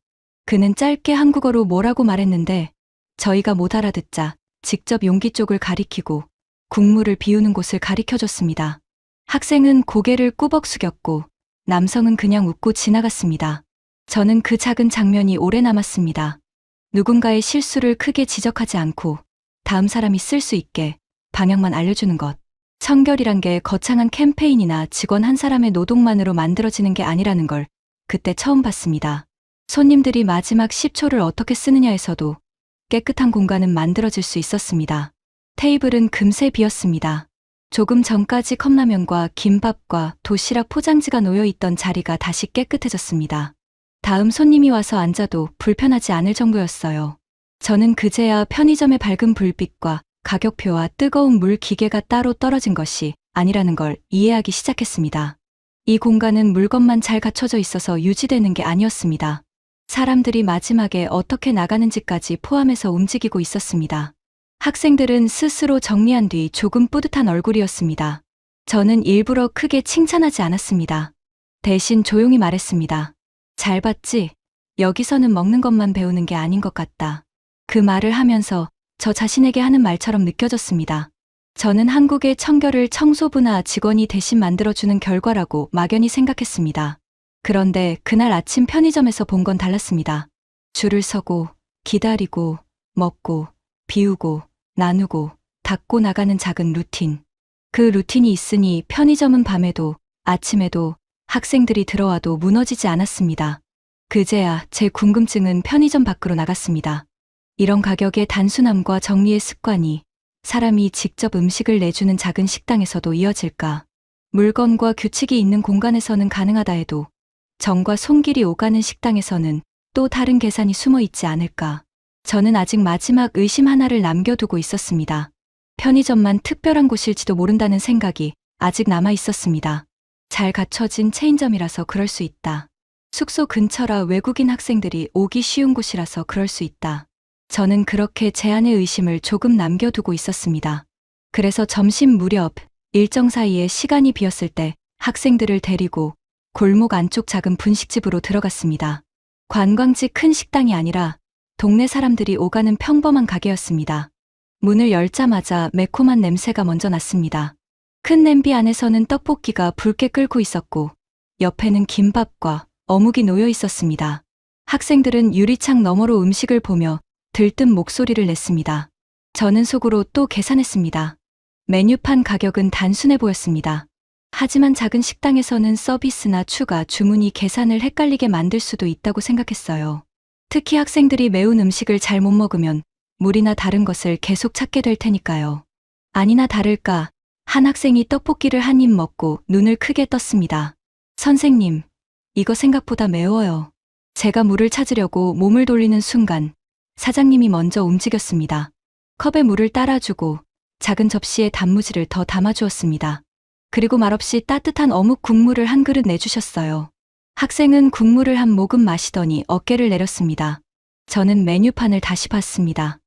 그는 짧게 한국어로 뭐라고 말했는데 저희가 못 알아듣자 직접 용기 쪽을 가리키고 국물을 비우는 곳을 가리켜줬습니다. 학생은 고개를 꾸벅 숙였고 남성은 그냥 웃고 지나갔습니다. 저는 그 작은 장면이 오래 남았습니다. 누군가의 실수를 크게 지적하지 않고 다음 사람이 쓸 수 있게 방향만 알려주는 것. 청결이란 게 거창한 캠페인이나 직원 한 사람의 노동만으로 만들어지는 게 아니라는 걸 그때 처음 봤습니다. 손님들이 마지막 10초를 어떻게 쓰느냐에서도 깨끗한 공간은 만들어질 수 있었습니다. 테이블은 금세 비었습니다. 조금 전까지 컵라면과 김밥과 도시락 포장지가 놓여 있던 자리가 다시 깨끗해졌습니다. 다음 손님이 와서 앉아도 불편하지 않을 정도였어요. 저는 그제야 편의점의 밝은 불빛과 가격표와 뜨거운 물 기계가 따로 떨어진 것이 아니라는 걸 이해하기 시작했습니다. 이 공간은 물건만 잘 갖춰져 있어서 유지되는 게 아니었습니다. 사람들이 마지막에 어떻게 나가는지까지 포함해서 움직이고 있었습니다. 학생들은 스스로 정리한 뒤 조금 뿌듯한 얼굴이었습니다. 저는 일부러 크게 칭찬하지 않았습니다. 대신 조용히 말했습니다. 잘 봤지? 여기서는 먹는 것만 배우는 게 아닌 것 같다. 그 말을 하면서 저 자신에게 하는 말처럼 느껴졌습니다. 저는 한국의 청결을 청소부나 직원이 대신 만들어주는 결과라고 막연히 생각했습니다. 그런데 그날 아침 편의점에서 본 건 달랐습니다. 줄을 서고, 기다리고, 먹고, 비우고, 나누고, 닦고 나가는 작은 루틴. 그 루틴이 있으니 편의점은 밤에도, 아침에도, 학생들이 들어와도 무너지지 않았습니다. 그제야 제 궁금증은 편의점 밖으로 나갔습니다. 이런 가격의 단순함과 정리의 습관이 사람이 직접 음식을 내주는 작은 식당에서도 이어질까? 물건과 규칙이 있는 공간에서는 가능하다 해도 정과 손길이 오가는 식당에서는 또 다른 계산이 숨어 있지 않을까? 저는 아직 마지막 의심 하나를 남겨두고 있었습니다. 편의점만 특별한 곳일지도 모른다는 생각이 아직 남아 있었습니다. 잘 갖춰진 체인점이라서 그럴 수 있다. 숙소 근처라 외국인 학생들이 오기 쉬운 곳이라서 그럴 수 있다. 저는 그렇게 제 안의 의심을 조금 남겨두고 있었습니다. 그래서 점심 무렵 일정 사이에 시간이 비었을 때 학생들을 데리고 골목 안쪽 작은 분식집으로 들어갔습니다. 관광지 큰 식당이 아니라 동네 사람들이 오가는 평범한 가게였습니다. 문을 열자마자 매콤한 냄새가 먼저 났습니다. 큰 냄비 안에서는 떡볶이가 붉게 끓고 있었고 옆에는 김밥과 어묵이 놓여 있었습니다. 학생들은 유리창 너머로 음식을 보며 들뜬 목소리를 냈습니다. 저는 속으로 또 계산했습니다. 메뉴판 가격은 단순해 보였습니다. 하지만 작은 식당에서는 서비스나 추가 주문이 계산을 헷갈리게 만들 수도 있다고 생각했어요. 특히 학생들이 매운 음식을 잘 못 먹으면 물이나 다른 것을 계속 찾게 될 테니까요. 아니나 다를까 한 학생이 떡볶이를 한 입 먹고 눈을 크게 떴습니다. 선생님, 이거 생각보다 매워요. 제가 물을 찾으려고 몸을 돌리는 순간 사장님이 먼저 움직였습니다. 컵에 물을 따라주고 작은 접시에 단무지를 더 담아주었습니다. 그리고 말없이 따뜻한 어묵 국물을 한 그릇 내주셨어요. 학생은 국물을 한 모금 마시더니 어깨를 내렸습니다. 저는 메뉴판을 다시 봤습니다.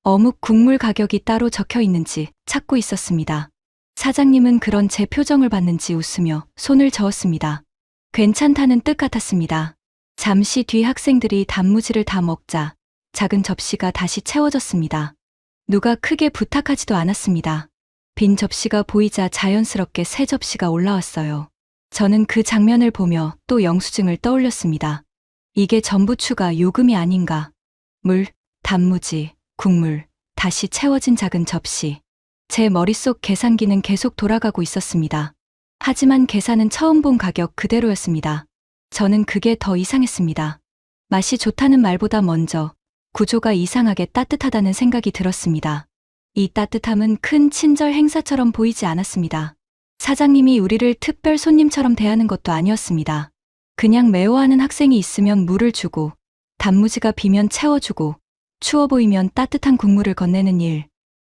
어묵 국물 가격이 따로 적혀 있는지 찾고 있었습니다. 사장님은 그런 제 표정을 봤는지 웃으며 손을 저었습니다. 괜찮다는 뜻 같았습니다. 잠시 뒤 학생들이 단무지를 다 먹자 작은 접시가 다시 채워졌습니다. 누가 크게 부탁하지도 않았습니다. 빈 접시가 보이자 자연스럽게 새 접시가 올라왔어요. 저는 그 장면을 보며 또 영수증을 떠올렸습니다. 이게 전부 추가 요금이 아닌가. 물, 단무지, 국물, 다시 채워진 작은 접시. 제 머릿속 계산기는 계속 돌아가고 있었습니다. 하지만 계산은 처음 본 가격 그대로였습니다. 저는 그게 더 이상했습니다. 맛이 좋다는 말보다 먼저 구조가 이상하게 따뜻하다는 생각이 들었습니다. 이 따뜻함은 큰 친절 행사처럼 보이지 않았습니다. 사장님이 우리를 특별 손님처럼 대하는 것도 아니었습니다. 그냥 매워하는 학생이 있으면 물을 주고, 단무지가 비면 채워주고, 추워 보이면 따뜻한 국물을 건네는 일.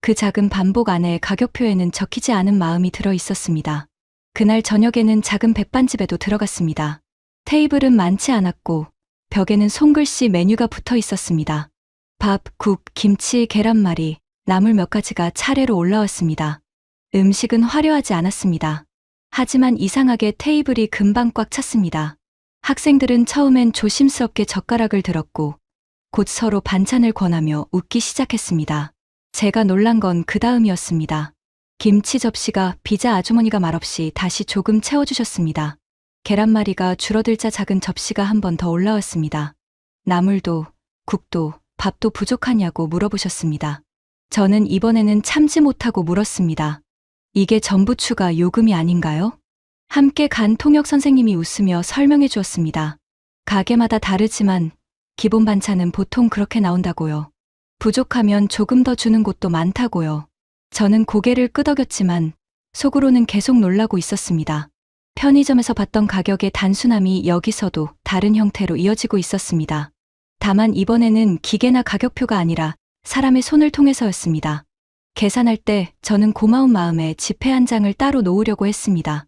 그 작은 반복 안에 가격표에는 적히지 않은 마음이 들어 있었습니다. 그날 저녁에는 작은 백반집에도 들어갔습니다. 테이블은 많지 않았고 벽에는 손글씨 메뉴가 붙어 있었습니다. 밥, 국, 김치, 계란말이, 나물 몇 가지가 차례로 올라왔습니다. 음식은 화려하지 않았습니다. 하지만 이상하게 테이블이 금방 꽉 찼습니다. 학생들은 처음엔 조심스럽게 젓가락을 들었고 곧 서로 반찬을 권하며 웃기 시작했습니다. 제가 놀란 건 그 다음이었습니다. 김치 접시가 비자 아주머니가 말없이 다시 조금 채워주셨습니다. 계란말이가 줄어들자 작은 접시가 한 번 더 올라왔습니다. 나물도, 국도, 밥도 부족하냐고 물어보셨습니다. 저는 이번에는 참지 못하고 물었습니다. 이게 전부 추가 요금이 아닌가요? 함께 간 통역 선생님이 웃으며 설명해 주었습니다. 가게마다 다르지만 기본 반찬은 보통 그렇게 나온다고요. 부족하면 조금 더 주는 곳도 많다고요. 저는 고개를 끄덕였지만 속으로는 계속 놀라고 있었습니다. 편의점에서 봤던 가격의 단순함이 여기서도 다른 형태로 이어지고 있었습니다. 다만 이번에는 기계나 가격표가 아니라 사람의 손을 통해서였습니다. 계산할 때 저는 고마운 마음에 지폐 한 장을 따로 놓으려고 했습니다.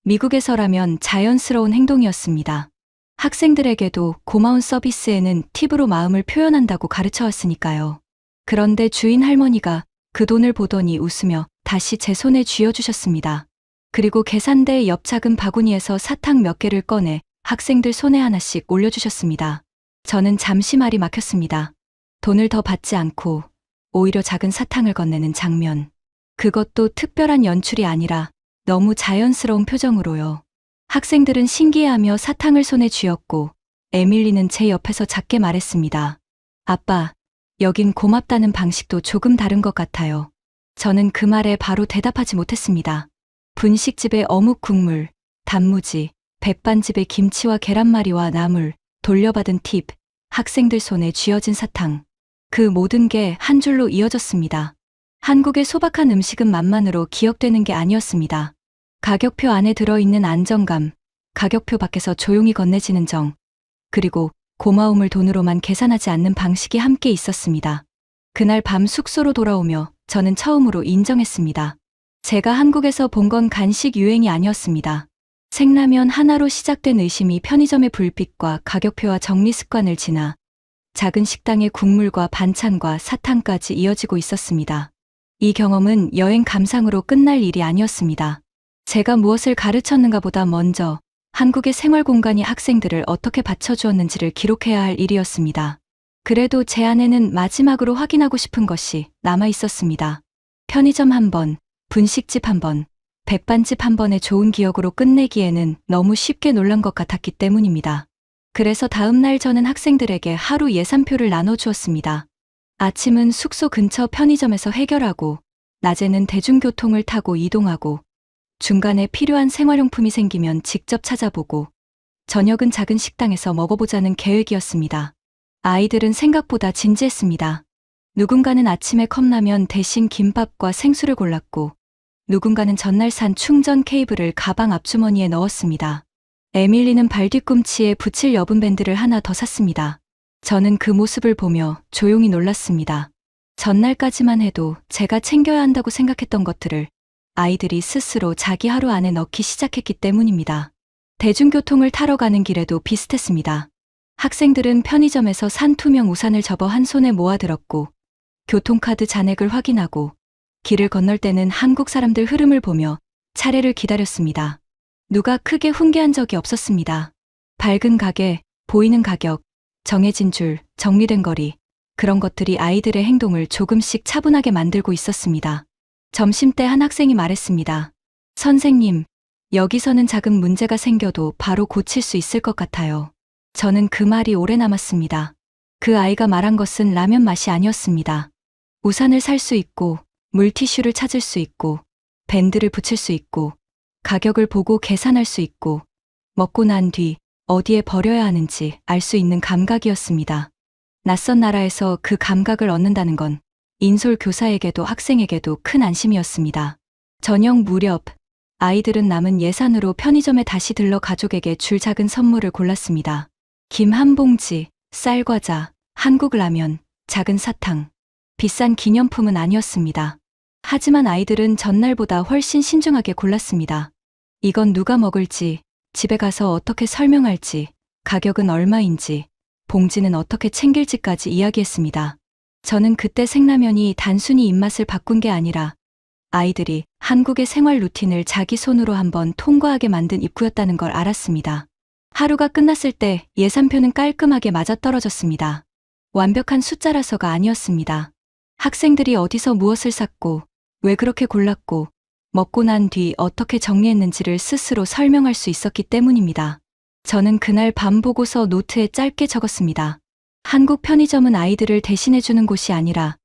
미국에서라면 자연스러운 행동이었습니다. 학생들에게도 고마운 서비스에는 팁으로 마음을 표현한다고 가르쳐왔으니까요. 그런데 주인 할머니가 그 돈을 보더니 웃으며 다시 제 손에 쥐어주셨습니다. 그리고 계산대 옆 작은 바구니에서 사탕 몇 개를 꺼내 학생들 손에 하나씩 올려주셨습니다. 저는 잠시 말이 막혔습니다. 돈을 더 받지 않고 오히려 작은 사탕을 건네는 장면. 그것도 특별한 연출이 아니라 너무 자연스러운 표정으로요. 학생들은 신기해하며 사탕을 손에 쥐었고 에밀리는 제 옆에서 작게 말했습니다. 아빠, 여긴 고맙다는 방식도 조금 다른 것 같아요. 저는 그 말에 바로 대답하지 못했습니다. 분식집의 어묵 국물, 단무지, 백반집의 김치와 계란말이와 나물, 돌려받은 팁, 학생들 손에 쥐어진 사탕. 그 모든 게 한 줄로 이어졌습니다. 한국의 소박한 음식은 맛만으로 기억되는 게 아니었습니다. 가격표 안에 들어있는 안정감, 가격표 밖에서 조용히 건네지는 정, 그리고 고마움을 돈으로만 계산하지 않는 방식이 함께 있었습니다. 그날 밤 숙소로 돌아오며 저는 처음으로 인정했습니다. 제가 한국에서 본 건 간식 유행이 아니었습니다. 생라면 하나로 시작된 의심이 편의점의 불빛과 가격표와 정리 습관을 지나 작은 식당의 국물과 반찬과 사탕까지 이어지고 있었습니다. 이 경험은 여행 감상으로 끝날 일이 아니었습니다. 제가 무엇을 가르쳤는가 보다 먼저 한국의 생활 공간이 학생들을 어떻게 받쳐주었는지를 기록해야 할 일이었습니다. 그래도 제 안에는 마지막으로 확인하고 싶은 것이 남아 있었습니다. 편의점 한 번, 분식집 한 번, 백반집 한 번의 좋은 기억으로 끝내기에는 너무 쉽게 놀란 것 같았기 때문입니다. 그래서 다음 날 저는 학생들에게 하루 예산표를 나눠주었습니다. 아침은 숙소 근처 편의점에서 해결하고, 낮에는 대중교통을 타고 이동하고, 중간에 필요한 생활용품이 생기면 직접 찾아보고, 저녁은 작은 식당에서 먹어보자는 계획이었습니다. 아이들은 생각보다 진지했습니다. 누군가는 아침에 컵라면 대신 김밥과 생수를 골랐고, 누군가는 전날 산 충전 케이블을 가방 앞주머니에 넣었습니다. 에밀리는 발 뒤꿈치에 붙일 여분 밴드를 하나 더 샀습니다. 저는 그 모습을 보며 조용히 놀랐습니다. 전날까지만 해도 제가 챙겨야 한다고 생각했던 것들을 아이들이 스스로 자기 하루 안에 넣기 시작했기 때문입니다. 대중교통을 타러 가는 길에도 비슷했습니다. 학생들은 편의점에서 산 투명 우산을 접어 한 손에 모아들었고, 교통카드 잔액을 확인하고, 길을 건널 때는 한국 사람들 흐름을 보며 차례를 기다렸습니다. 누가 크게 훈계한 적이 없었습니다. 밝은 가게, 보이는 가격, 정해진 줄, 정리된 거리, 그런 것들이 아이들의 행동을 조금씩 차분하게 만들고 있었습니다. 점심때 한 학생이 말했습니다. 선생님, 여기서는 작은 문제가 생겨도 바로 고칠 수 있을 것 같아요. 저는 그 말이 오래 남았습니다. 그 아이가 말한 것은 라면 맛이 아니었습니다. 우산을 살 수 있고, 물티슈를 찾을 수 있고, 밴드를 붙일 수 있고, 가격을 보고 계산할 수 있고, 먹고 난 뒤 어디에 버려야 하는지 알 수 있는 감각이었습니다. 낯선 나라에서 그 감각을 얻는다는 건 인솔 교사에게도 학생에게도 큰 안심이었습니다. 저녁 무렵, 아이들은 남은 예산으로 편의점에 다시 들러 가족에게 줄 작은 선물을 골랐습니다. 김 한 봉지, 쌀과자, 한국 라면, 작은 사탕. 비싼 기념품은 아니었습니다. 하지만 아이들은 전날보다 훨씬 신중하게 골랐습니다. 이건 누가 먹을지, 집에 가서 어떻게 설명할지, 가격은 얼마인지, 봉지는 어떻게 챙길지까지 이야기했습니다. 저는 그때 생라면이 단순히 입맛을 바꾼 게 아니라 아이들이 한국의 생활 루틴을 자기 손으로 한번 통과하게 만든 입구였다는 걸 알았습니다. 하루가 끝났을 때 예산표는 깔끔하게 맞아떨어졌습니다. 완벽한 숫자라서가 아니었습니다. 학생들이 어디서 무엇을 샀고, 왜 그렇게 골랐고, 먹고 난 뒤 어떻게 정리했는지를 스스로 설명할 수 있었기 때문입니다. 저는 그날 밤 보고서 노트에 짧게 적었습니다. 한국 편의점은 아이들을 대신해주는 곳이 아니라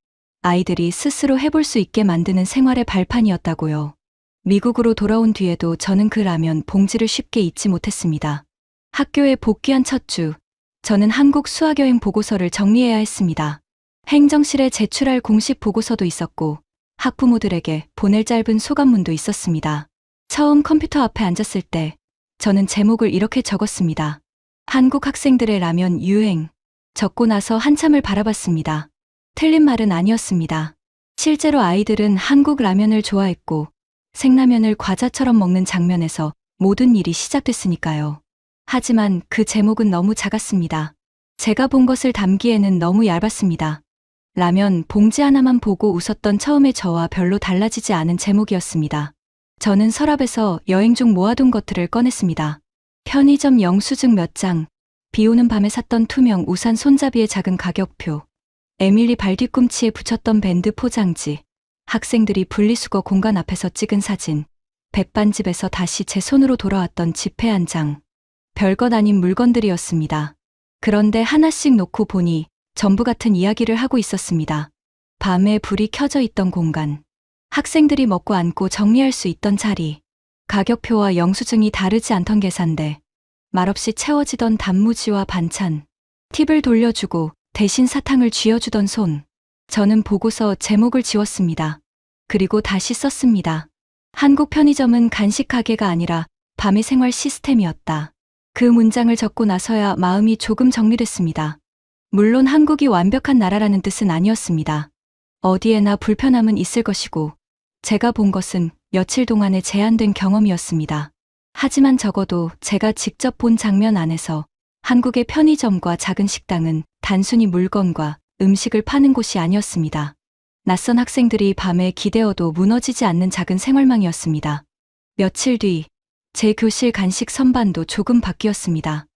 아이들이 스스로 해볼 수 있게 만드는 생활의 발판이었다고요. 미국으로 돌아온 뒤에도 저는 그 라면 봉지를 쉽게 잊지 못했습니다. 학교에 복귀한 첫 주, 저는 한국 수학여행 보고서를 정리해야 했습니다. 행정실에 제출할 공식 보고서도 있었고 학부모들에게 보낼 짧은 소감문도 있었습니다. 처음 컴퓨터 앞에 앉았을 때 저는 제목을 이렇게 적었습니다. 한국 학생들의 라면 유행. 적고 나서 한참을 바라봤습니다. 틀린 말은 아니었습니다. 실제로 아이들은 한국 라면을 좋아했고 생라면을 과자처럼 먹는 장면에서 모든 일이 시작됐으니까요. 하지만 그 제목은 너무 작았습니다. 제가 본 것을 담기에는 너무 얇았습니다. 라면 봉지 하나만 보고 웃었던 처음의 저와 별로 달라지지 않은 제목이었습니다. 저는 서랍에서 여행 중 모아둔 것들을 꺼냈습니다. 편의점 영수증 몇 장, 비 오는 밤에 샀던 투명 우산 손잡이의 작은 가격표, 에밀리 발 뒤꿈치에 붙였던 밴드 포장지, 학생들이 분리수거 공간 앞에서 찍은 사진, 백반집에서 다시 제 손으로 돌아왔던 지폐 한 장. 별것 아닌 물건들이었습니다. 그런데 하나씩 놓고 보니 전부 같은 이야기를 하고 있었습니다. 밤에 불이 켜져 있던 공간, 학생들이 먹고 앉고 정리할 수 있던 자리, 가격표와 영수증이 다르지 않던 계산대, 말없이 채워지던 단무지와 반찬, 팁을 돌려주고 대신 사탕을 쥐어주던 손. 저는 보고서 제목을 지웠습니다. 그리고 다시 썼습니다. 한국 편의점은 간식 가게가 아니라 밤의 생활 시스템이었다. 그 문장을 적고 나서야 마음이 조금 정리됐습니다. 물론 한국이 완벽한 나라라는 뜻은 아니었습니다. 어디에나 불편함은 있을 것이고 제가 본 것은 며칠 동안의 제한된 경험이었습니다. 하지만 적어도 제가 직접 본 장면 안에서 한국의 편의점과 작은 식당은 단순히 물건과 음식을 파는 곳이 아니었습니다. 낯선 학생들이 밤에 기대어도 무너지지 않는 작은 생활망이었습니다. 며칠 뒤, 제 교실 간식 선반도 조금 바뀌었습니다.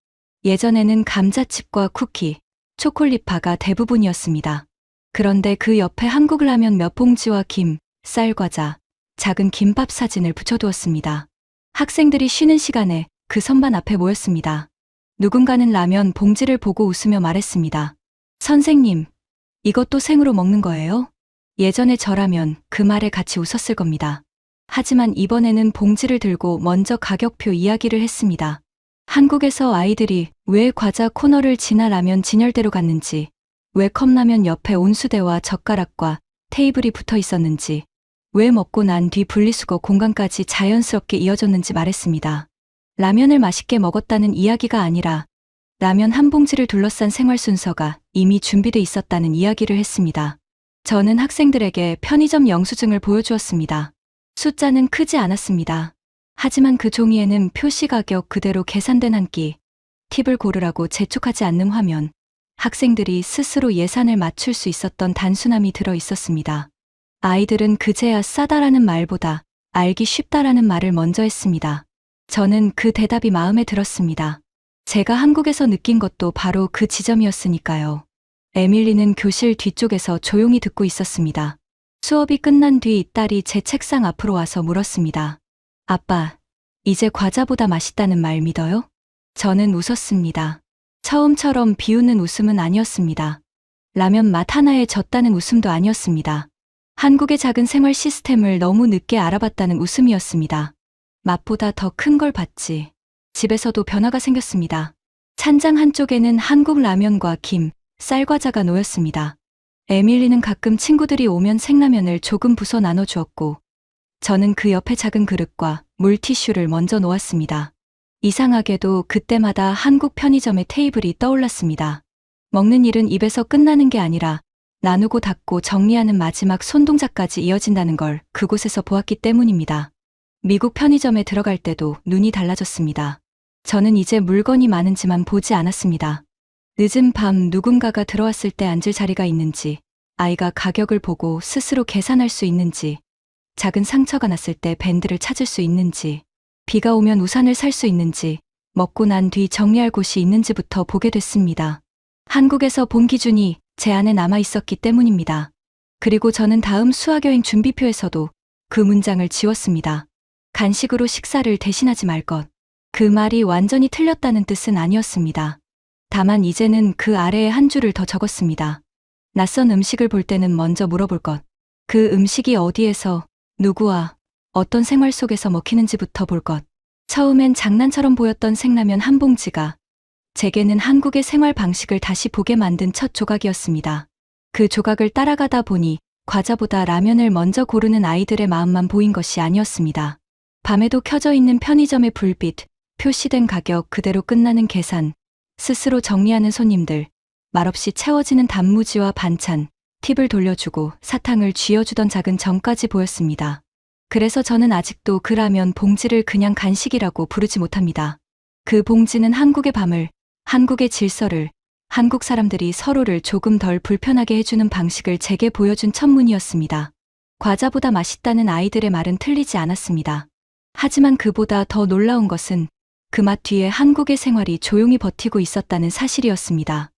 예전에는 감자칩과 쿠키, 초콜릿파가 대부분이었습니다. 그런데 그 옆에 한국 라면 몇 봉지와 김, 쌀과자, 작은 김밥 사진을 붙여두었습니다. 학생들이 쉬는 시간에 그 선반 앞에 모였습니다. 누군가는 라면 봉지를 보고 웃으며 말했습니다. 선생님, 이것도 생으로 먹는 거예요? 예전에 저라면 그 말에 같이 웃었을 겁니다. 하지만 이번에는 봉지를 들고 먼저 가격표 이야기를 했습니다. 한국에서 아이들이 왜 과자 코너를 지나 라면 진열대로 갔는지, 왜 컵라면 옆에 온수대와 젓가락과 테이블이 붙어 있었는지, 왜 먹고 난 뒤 분리수거 공간까지 자연스럽게 이어졌는지 말했습니다. 라면을 맛있게 먹었다는 이야기가 아니라 라면 한 봉지를 둘러싼 생활 순서가 이미 준비돼 있었다는 이야기를 했습니다. 저는 학생들에게 편의점 영수증을 보여주었습니다. 숫자는 크지 않았습니다. 하지만 그 종이에는 표시 가격 그대로 계산된 한 끼, 팁을 고르라고 재촉하지 않는 화면, 학생들이 스스로 예산을 맞출 수 있었던 단순함이 들어 있었습니다. 아이들은 그제야 싸다라는 말보다 알기 쉽다라는 말을 먼저 했습니다. 저는 그 대답이 마음에 들었습니다. 제가 한국에서 느낀 것도 바로 그 지점이었으니까요. 에밀리는 교실 뒤쪽에서 조용히 듣고 있었습니다. 수업이 끝난 뒤 딸이 제 책상 앞으로 와서 물었습니다. 아빠, 이제 과자보다 맛있다는 말 믿어요? 저는 웃었습니다. 처음처럼 비웃는 웃음은 아니었습니다. 라면 맛 하나에 졌다는 웃음도 아니었습니다. 한국의 작은 생활 시스템을 너무 늦게 알아봤다는 웃음이었습니다. 맛보다 더 큰 걸 봤지. 집에서도 변화가 생겼습니다. 찬장 한쪽에는 한국 라면과 김, 쌀과자가 놓였습니다. 에밀리는 가끔 친구들이 오면 생라면을 조금 부숴 나눠주었고, 저는 그 옆에 작은 그릇과 물티슈를 먼저 놓았습니다. 이상하게도 그때마다 한국 편의점의 테이블이 떠올랐습니다. 먹는 일은 입에서 끝나는 게 아니라 나누고 닫고 정리하는 마지막 손동작까지 이어진다는 걸 그곳에서 보았기 때문입니다. 미국 편의점에 들어갈 때도 눈이 달라졌습니다. 저는 이제 물건이 많은지만 보지 않았습니다. 늦은 밤 누군가가 들어왔을 때 앉을 자리가 있는지, 아이가 가격을 보고 스스로 계산할 수 있는지, 작은 상처가 났을 때 밴드를 찾을 수 있는지, 비가 오면 우산을 살 수 있는지, 먹고 난 뒤 정리할 곳이 있는지부터 보게 됐습니다. 한국에서 본 기준이 제 안에 남아 있었기 때문입니다. 그리고 저는 다음 수학여행 준비표에서도 그 문장을 지웠습니다. 간식으로 식사를 대신하지 말 것. 그 말이 완전히 틀렸다는 뜻은 아니었습니다. 다만 이제는 그 아래에 한 줄을 더 적었습니다. 낯선 음식을 볼 때는 먼저 물어볼 것. 그 음식이 어디에서, 누구와, 어떤 생활 속에서 먹히는지부터 볼 것. 처음엔 장난처럼 보였던 생라면 한 봉지가 제게는 한국의 생활 방식을 다시 보게 만든 첫 조각이었습니다. 그 조각을 따라가다 보니 과자보다 라면을 먼저 고르는 아이들의 마음만 보인 것이 아니었습니다. 밤에도 켜져 있는 편의점의 불빛, 표시된 가격 그대로 끝나는 계산, 스스로 정리하는 손님들, 말없이 채워지는 단무지와 반찬, 팁을 돌려주고 사탕을 쥐어주던 작은 점까지 보였습니다. 그래서 저는 아직도 그 라면 봉지를 그냥 간식이라고 부르지 못합니다. 그 봉지는 한국의 밤을, 한국의 질서를, 한국 사람들이 서로를 조금 덜 불편하게 해주는 방식을 제게 보여준 첫문이었습니다. 과자보다 맛있다는 아이들의 말은 틀리지 않았습니다. 하지만 그보다 더 놀라운 것은 그 맛 뒤에 한국의 생활이 조용히 버티고 있었다는 사실이었습니다.